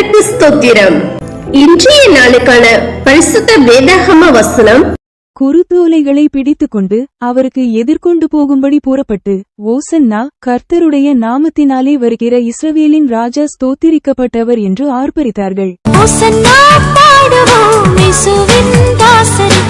கர்த்தருக்கு ஸ்தோத்திரம். இன்றைய நாளுக்கான பரிசுத்த வேதாகம வசனம், குருத்தோலைகளை பிடித்துக்கொண்டு அவருக்கு எதிர்கொண்டு போகும்படி புறப்பட்டு, ஓசன்னா, கர்த்தருடைய நாமத்தினாலே வருகிற இஸ்ரவேலின் ராஜா ஸ்தோத்திரிக்கப்பட்டவர் என்று ஆர்ப்பரித்தார்கள். ஓசன்னா பாடுவோம், இயேசுவின் தாசரே